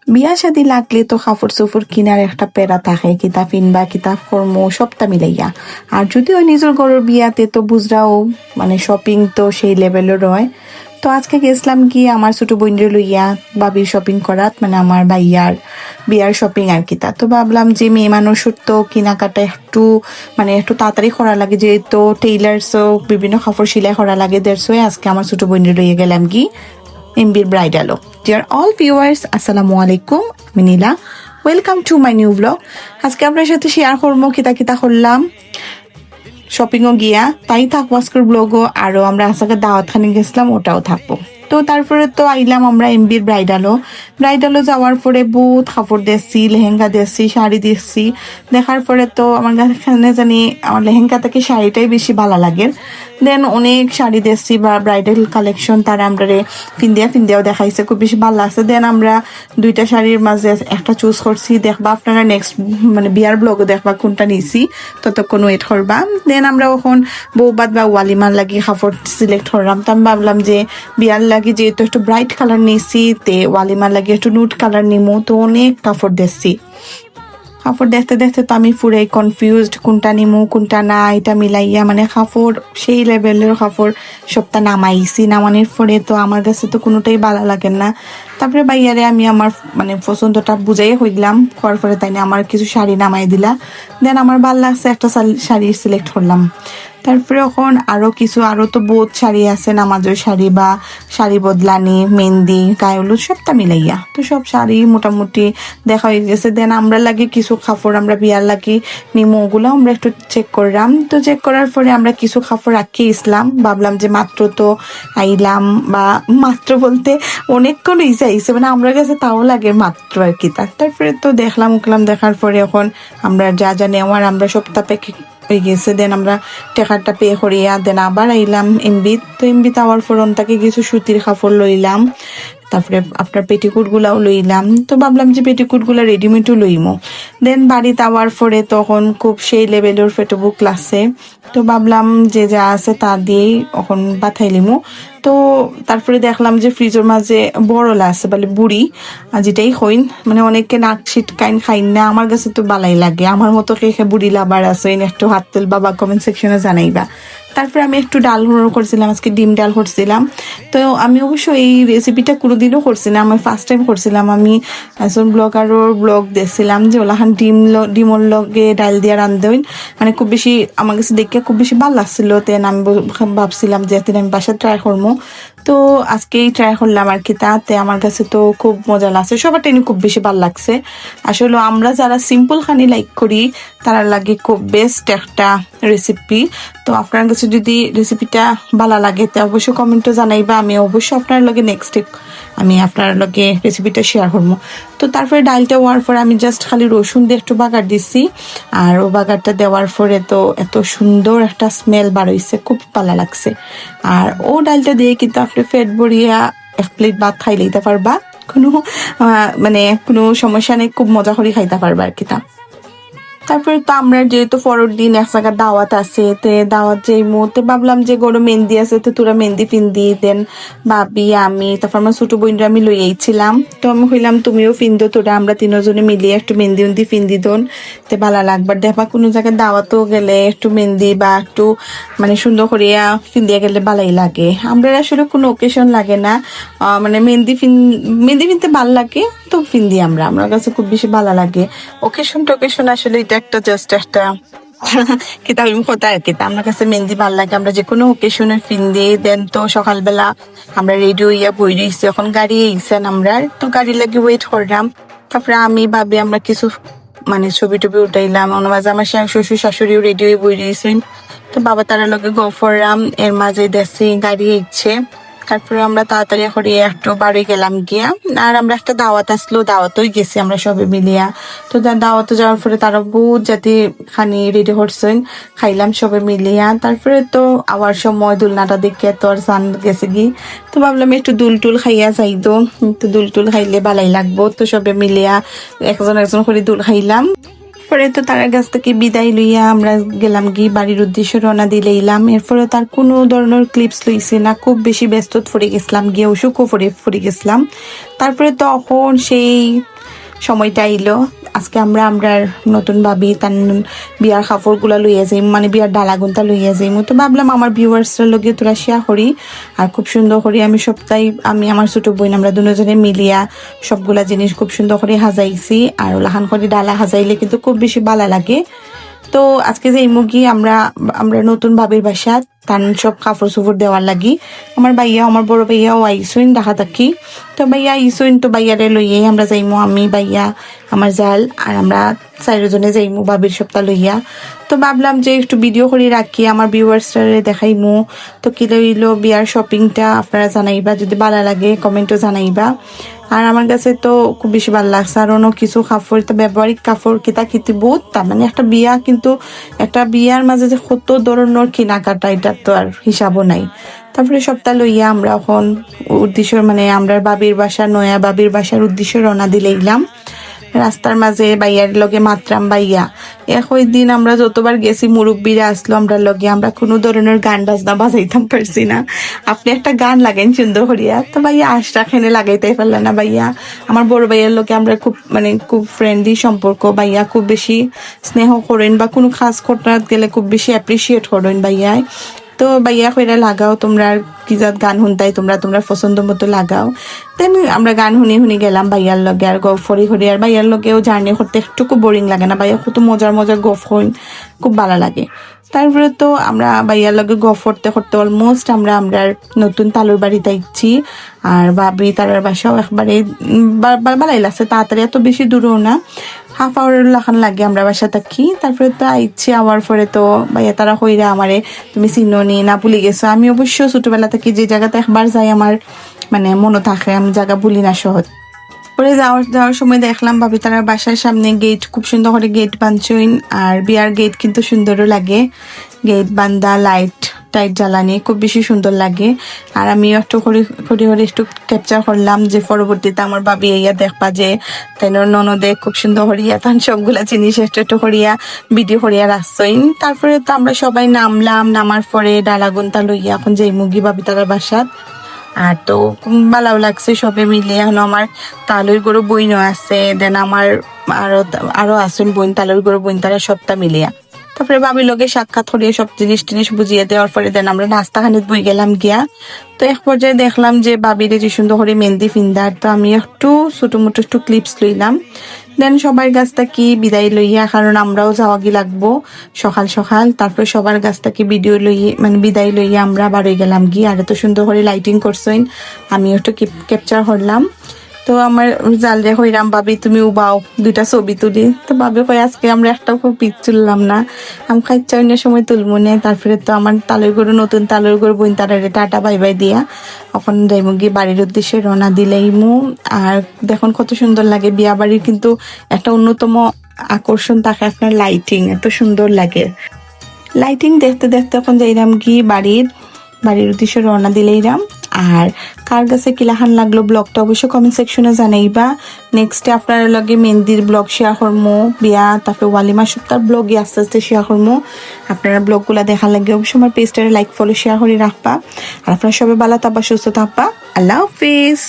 বিয়া শাদি লাগলে তো কাপড় চোপড় কিনার একটা পেরা থাকে, কিতা কিনবা কিতা কর্ম সবটা মিলাইয়া। আর যদি ওই নিজের ঘরের বিয়াতে তো বুঝরাও মানে শপিং তো সেই লেভেলের হয়। তো আজকে গেছিলাম কি আমার ছোট বোনরে লইয়া বাবির শপিং করাত, মানে আমার ভাইয়ার বিয়ার শপিং আর কিতা। তো ভাবলাম যে মেয়ে মানুষের তো কেনাকাটা একটু মানে একটু তাড়াতাড়ি করা লাগে, যেহেতু টেইলার্সও বিভিন্ন কাপড় সেলাই করা লাগে। দেড়শোয় আজকে আমার ছোট বোনরে লইয়া গেলাম কি এমবির ব্রাইডালও। ডিয়ার অল ভিউয়ার্স, আসসালামু আলাইকুম, আমি Nila, welcome to my new blog. আজকে আপনার সাথে শেয়ার করবো কিতা কিতা করলাম শপিংও গিয়া, তাই থাকবো আজকের ব্লগও। আরও আমরা আজকে দাওয়াত খানি গেছিলাম, ওটাও থাকবো। তো তারপরে তো আইলাম আমরা এমবির ব্রাইডালও যাওয়ার পরে বহুত কাপড় দেখছি, লেহেঙ্গা দেখছি, শাড়ি দেখছি। দেখার পরে তো আমার কাছে জানি আমার লেহেঙ্গা থেকে শাড়িটাই বেশি ভালো লাগে। দেন অনেক শাড়ি দেখছি বা ব্রাইডাল কালেকশন তারা আমরা ফিন্দিয়াও দেখাইছে, খুব বেশি ভালো লাগছে। দেন আমরা দুইটা শাড়ির মাঝে একটা চুজ করছি, দেখবা আপনারা নেক্সট মানে বিয়ার ব্লগও দেখবা কোনটা নিয়েছি, ততক্ষণ ওয়েট করবা। দেন আমরা এখন বৌবাদ বা ওয়ালিমার লাগি কাপড় সিলেক্ট করলাম। তো আমি ভাবলাম যে বিয়ার লাগি যেহেতু একটু ব্রাইট কালার নিয়েছি, তে ওয়ালিমার লাগে একটু নুট কালার নিমো। তো অনেক কাপড় দেখছি, কাপড় দেখতে দেখতে তো আমি পুরাই কনফিউজড, কোনটা নিমু কোনটা না এটা মিলাইয়া, মানে কাপড় সেই লেভেলের কাপড় সবটা নামাইছি। নামানোর পরে তো আমার কাছে তো কোনোটাই ভালো লাগে না। তারপরে ভাইয়ারে আমি আমার মানে পছন্দটা বুঝাই হইলাম, হওয়ার পরে তাই আমার কিছু শাড়ি নামাই দিলা। দেন আমার ভালো লাগছে একটা শাড়ি সিলেক্ট করলাম। তারপরে এখন আরো তো বহুত শাড়ি আছে, নামাজের শাড়ি বা শাড়ি বদলানি, মেহেন্দি, গায়ে হলুদ সবটা মিলাইয়া। তো সব শাড়ি মোটামুটি দেখা হয়ে গেছে। দেন আমরা লাগে কিছু কাপড় আমরা বিয়ার লাগি নিমো, ওগুলো আমরা একটু চেক করলাম। তো চেক করার পরে আমরা কিছু কাপড় রাখি ইসলাম, ভাবলাম যে মাত্র তো আইলাম, বা মাত্র বলতে অনেকক্ষণ আইসে মানে আমরা কাছে তাও লাগে মাত্র আর কি। তারপরে তো দেখলাম দেখার পরে এখন আমরা যা যা নেওয়ার আমরা সবটা প্যাকে হয়ে গেছে। দেন আমরা টেকারটা পে করিয়া দেন আবার আইলাম এমবিত। তো এমবিত আওয়ার ফোরন থেকে কিছু সুতির কাপড় লইলাম, তারপরে আপনার পেটিকুট গুলাও লইলাম। তো ভাবলাম যে পেটিকুট গুলা রেডিমেডও লইমো। দেন বাড়িতে আওয়ার পরে তখন খুব সেই লেভেলের ফেটবুক ক্লাসে, তো ভাবলাম যে যা আছে তা দিয়েই এখন বাথাইলিমো। তো তারপরে দেখলাম যে ফ্রিজের মাঝে বড়লা আছে বলে বুড়ি, যেটাই হইন মানে অনেকে নাক শীত কাইন খাইন না, আমার কাছে তো বালাই লাগে। আমার মতো কে বুড়ি লাভার আছে একটু হাত তেল বাবা কমেন্ট সেকশনে জানাইবা। তারপরে আমি একটু ডাল করছিলাম, আজকে ডিম ডাল করছিলাম। তো আমি অবশ্য এই রেসিপিটা কোনোদিনও করছি না, আমি ফার্স্ট টাইম করছিলাম। আমি একজন ব্লগারের ব্লগ দেখছিলাম যে ওলাখান ডিমর লগে ডাল দিয়ে রান্ধেন, মানে খুব বেশি আমার কাছে দেখে খুব বেশি ভালো লাগছিল। তেন আমি ভাবছিলাম যে আমি বাসায় ট্রাই করবো। তো আজকেই ট্রাই করলাম আর কি। তাতে আমার কাছে তো খুব মজা লাগছে, সবার টেনে খুব বেশি ভালো লাগছে। আসলে আমরা যারা সিম্পল খানি লাইক করি তারা লাগে খুব বেস্ট একটা রেসিপি। তো আপনার কাছে যদি রেসিপিটা ভালো লাগে তো অবশ্যই কমেন্টে জানাইবা, আমি অবশ্যই আপনার লগে নেক্সট আমি আপনার লগে রেসিপিটা শেয়ার করবো। তো তারপরে ডালটা হওয়ার পর আমি জাস্ট খালি রসুন দিয়ে একটু বাগার দিচ্ছি, আর ও বাগারটা দেওয়ার পরে তো এত সুন্দর একটা স্মেল বার হইছে, খুব ভালো লাগছে। আর ও ডালটা দিয়ে কিন্তু আপনি পেট ভরিয়া এক প্লেট ভাত খাই লইতে পারবা, কোনো মানে কোনো সমস্যা নেই, খুব মজা করে খাইতে পারবা আর কি। তারপরে তো আমরা যেহেতু পরের দিন এক জায়গায় দাওয়াত আছে, তে দাওয়াত যেই মুহূর্তে ভাবলাম যে গরু মেহেন্দি আছে, তো তোরা মেহেন্দি ফিন্দি। দেন ভাবি আমি তারপর আমার ছোট বোনরা আমি লইয়াইছিলাম। তো আমি হইলাম তুমিও ফিন্দো, তোরা আমরা তিনজনে মিলিয়ে একটু মেহেন্দি ফিন্দি দোন, তে ভালো লাগবার। দেখবা কোনো জায়গায় দাওয়াতও গেলে একটু মেহেন্দি বা একটু মানে সুন্দর করিয়া ফিন্দিয়া গেলে ভালোই লাগে। আমরা আসলে কোনো ওকেশন লাগে না, মানে মেহেন্দি ফিনতে ভালো লাগে তো ফিন্দি আমার কাছে খুব বেশি ভালো লাগে। ওকেশন আসলে এটা একটা জাস্ট একটা কিতাব কথা আর কি। আমার কাছে মেহেন্দি ভালো লাগে, আমরা যে কোনো ওকেশনের ফিন্দি। দেন তো সকালবেলা আমরা রেডি হইয়া বই রয়েছি, এখন গাড়ি এইছেন আমরা, তো গাড়ি লাগে ওয়েট করলাম। তারপরে আমি ভাবি আমরা কিছু মানে ছবি টবি উঠাইলাম, অন্য মাঝে আমার শ্বশুর শাশুড়িও রেডি হয়ে বই রয়েছেন। তো বাবা তারা লগে গফররাম, এর মাঝে দেখছি গাড়ি ইচ্ছে। তারপরে আমরা তাড়াতাড়ি করে একটু বাড়ি গেলাম গিয়া। আর আমরা একটা দাওয়াত আসলো, দাওয়াতই গেছি আমরা সবে মিলিয়া। তো দাওয়াতে যাওয়ার পরে তারা বহুত জাতি খানি রেডি করছেন, খাইলাম সবে মিলিয়া। তারপরে তো আবার সময় দুলনাটা দেখে তো আর সান গেছে গি, তো ভাবলাম একটু দুল খাইয়া যাইতো, একটু দুল খাইলে ভালাই লাগবো। তো সবে মিলিয়া একজন করে দুল খাইলাম। পরে তো তার কাছ থেকে বিদায় লইয়া আমরা গেলাম গিয়ে বাড়ির উদ্দেশ্যে রওনা দিলাম। এরপরে তার কোনো ধরনের ক্লিপস লইছি না, খুব বেশি ব্যস্ত পড়ে গেছিলাম, গিয়ে অসুখও পড়ে গেছিলাম। তারপরে তখন সেই সময়টা আইলো। আজকে আমরার নতুন ভাবি তার বিয়ার কাপড়গুলা লইয়া যাই, মানে বিয়ার ডালাগুনটা লইয়া যাই। তো ভাবলাম আমার ভিউয়ার্সরা লগে তোরা শেয়ার করি। আর খুব সুন্দর করে আমি সপ্তাহে আমি আমার ছোট বোন আমরা দুজনে মিলিয়া সবগুলা জিনিস খুব সুন্দর করে সাজাইছি। আর লাহান করে ডালা সাজাইলে কিন্তু খুব বেশি ভালো লাগে। তো আজকে যে মুগি আমরা নতুন ভাবির বাসা তান সব কাপড় চোপড় দেওয়ার লাগি আমার ভাইয়া আমার বড় ভাইয়াও আইসুইন দেখা থাকি। তো ভাইয়া আইসুইন, তো ভাইয়ারে লইয়ে আমরা যাইমু, আমি ভাইয়া আমার জাল আর আমরা চারজনে যাইমু ভাবির সপ্তাহ লইয়া। তো ভাবলাম যে একটু ভিডিও করে রাখি আমার ভিউয়ার্সরে দেখাইমু। তো কি লইলো বিয়ার শপিংটা আপনারা জানাইবা, যদি ভালো লাগে কমেন্টও জানাইবা। আর আমার কাছে তো খুব বেশি ভালো লাগছে। আর অন্য কিছু কাপড় তো ব্যবহারিক কাপড় কিতা কিতি বহুত, তার মানে একটা বিয়া কিন্তু একটা বিয়ার মাঝে যে কত ধরনের কেনাকাটা এটা তো আর হিসাবও নাই। তারপরে সপ্তাহ লইয়া আমরা এখন উদ্দেশ্য মানে আমরা বাবির বাসা নয়া বাবির বাসার উদ্দেশ্যে রওনা দিলাম। রাস্তার মাঝে বাইয়ার লগে মাত্রাম বাইয়া একই দিন আমরা যতবার গেছি মুরব্বীরা আসলো আমরা লগে, আমরা কোনো ধরনের গান বাজনা বাজাইতাম পারছি না। আপনি একটা গান লাগাইন সুন্দর করিয়া, তো ভাইয়া আশটা খেনে লাগাইতে পারলেন না। ভাইয়া আমার বড় ভাইয়ার লোকে আমরা খুব ফ্রেন্ডলি সম্পর্ক। ভাইয়া খুব বেশি স্নেহ করেন বা কোনো খাস ঘটনাত গেলে খুব বেশি অ্যাপ্রিসিয়েট করেন ভাইয়ায়। তো ভাইয়া কইরা লাগাও তোমরা কি জাত গান শুনতাই তোমরা পছন্দ মতো লাগাও। দেন আমরা গান শুনি গেলাম ভাইয়ার লগে আর গপ ফরি আর ভাইয়ার লগেও জার্নি করতে একটুকু বোরিং লাগে না। ভাইয়া কত মজার গপ হইন, খুব ভালো লাগে। তারপরে তো আমরা ভাইয়ার লগে গপ করতে অলমোস্ট আমরা নতুন তালুর বাড়িতে আইছি। আর ভাবি তারার বাসাও একবারে ভালোই লাগছে, তাড়াতাড়ি এত বেশি দূরও না, হাফ আওয়ার লাখান লাগে আমরা বাসা থাকি। তারপরে তো আইছি আওয়ার পরে তো ভাইয়া তারা কইরা আমারে তুমি চিনোনি না ভুলে গেছো। আমি অবশ্য ছোটবেলা থেকে যে জায়গাতে একবার যাই আমার মানে মনে থাকে, আমি জায়গা ভুলি না সহজ। পরে যাওয়ার সময় দেখলাম ভাবি তার বাসার সামনে গেট খুব সুন্দর করে গেট বানছইন। আর বিয়ার গেট কিন্তু সুন্দরও লাগে, গেট বান্দা লাইট টাইট জ্বালানি খুব বেশি সুন্দর লাগে। আর আমি একটু করে একটু ক্যাপচার করলাম যে পরবর্তীতে আমার ভাবি ইয়া দেখবা যে তাই ননদে খুব সুন্দর করিয়া তান সবগুলা জিনিস একটু করিয়া ভিডিও করিয়া রাখছইন। তারপরে তো আমরা সবাই নামার পরে ডালা গুন্তা লইয়া এখন যে মুগি ভাবি তার বাসাত। আর তো ভালো লাগছে সবে মিলে। এখন আমার তালুর গরু বইনও আছে, দেন আমার আরো আছেন বোন তালুর গরু বইন, তারা সবটা মিলিয়া। তারপরে ভাবির লগে সাক্ষাৎ করিয়ে সব জিনিস বুঝিয়ে দেওয়ার পরে দেন আমরা নাস্তা খানিত বই গেলাম গিয়া। তো এক পর্যায়ে দেখলাম যে ভাবির যে সুন্দর করে মেহেন্দি ফিন্দার, তো আমি একটু ছোট মোটো একটু ক্লিপস লইলাম। দেন সবার গাছটা কি বিদায় লইয়া, কারণ আমরাও যাওয়াগি লাগবো সকাল। তারপরে সবার গাছটা কি ভিডিও লইয়ে মানে বিদায় লইয়া আমরা বাড়ি গেলাম গিয়ে। আর এত সুন্দর করে লাইটিং করছেন, আমি একটু ক্যাপচার করলাম। তো আমার জালরে হইরাম ভাবি তুমি উবাও দুইটা ছবি তুলি। তো ভাবি কই আজকে আমরা একটাও পিক তুললাম না, আমি খাইচ্ছা অন্য সময় তুলবো না। তারপরে তো আমার নতুন তালুর গরু বোন তারারে টাটা বাই দিয়া এখন যাইমু গিয়ে বাড়ির উদ্দেশ্যে রওনা দিলাইমু। আর দেখুন কত সুন্দর লাগে বিয়া বাড়ির কিন্তু একটা অন্যতম আকর্ষণ থাকে আপনার লাইটিং, এত সুন্দর লাগে। লাইটিং দেখতে এখন যাইলাম গিয়ে বাড়ির উদ্দেশ্যে রওনা দিলাইরাম। আর কার কাছে কিলাহান লাগলো ব্লগটা অবশ্যই কমেন্ট সেকশনে জানাইবা। নেক্সটে আপনারা লগে মেহেন্দির ব্লগ শেয়ার করমু, বিয়া তারপরে ওয়ালিমা সপ্তাহ ব্লগে আস্তে শেয়ার করমু। আপনারা ব্লগগুলা দেখার লাগে অবশ্যই আমার পেজটারে লাইক ফলো শেয়ার করে রাখবা। আর আপনারা সবাই ভালো থাকবা, সুস্থ থাকবা। আল্লাহ হাফিজ।